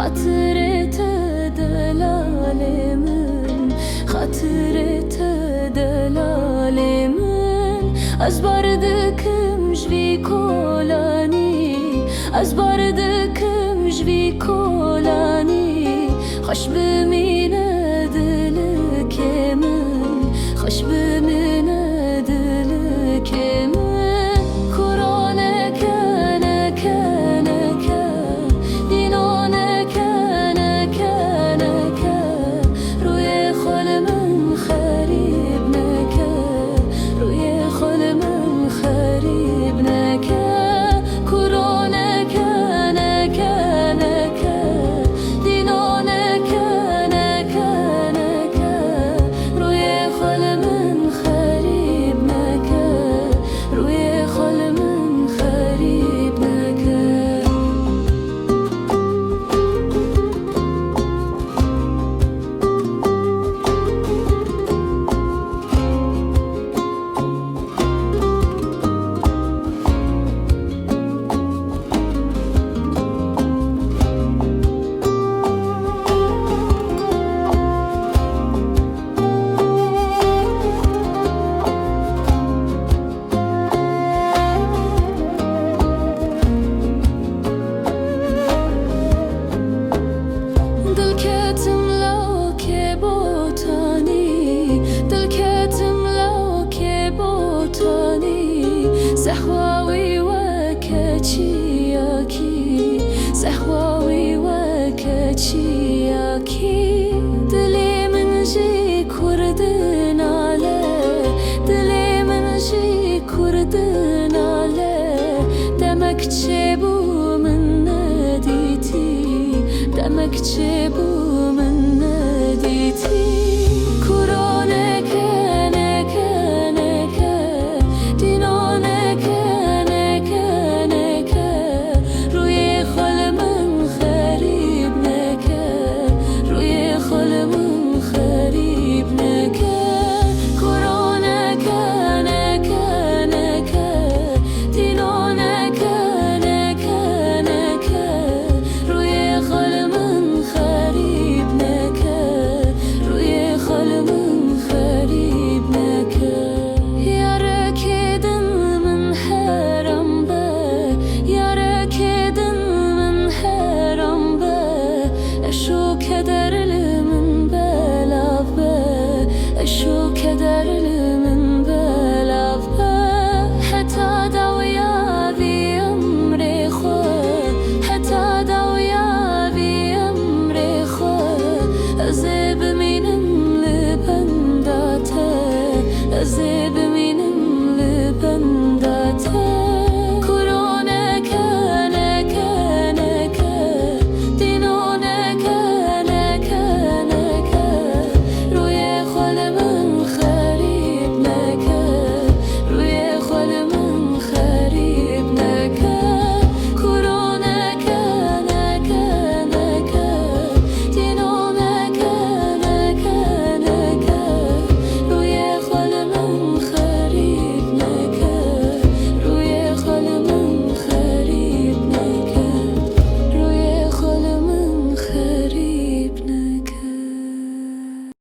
خاطرت دلالمن خاطرت دلالمن از باردکم جوی کولانی از باردکم جوی کولانی خوش بمینه دل که من خوش بمینه دل که من کرانه کنه کنه کنه دینانه کنه کنه کنه روی خال من خریب نکه روی خال من خریب نکه کرانه کنه کنه کنه دینانه کنه کنه کنه روی خال من خریب نکه روی خال من خریب نکه سحواوي وكاتشياكي سحواوي وكاتشياكي دلي من جي كردن على دلي من جي كردن على دمك تشبو من ناديتي دمك تشبو من ناديتي كورونا كان كان كان دينونا كان كان كان روی خال من خریب نکه روی خال من خریب نکه کرونا کن کن کن دینونا کن کن کن روی خال من خریب نکه روی خال من خریب نکه یاره کدن من حرام به یاره کدن من حرام به اشو کدر من بلاف به اشو کدر من بلاف به حتی دویا وی امر خود حتی دویا وی امر خود از بمی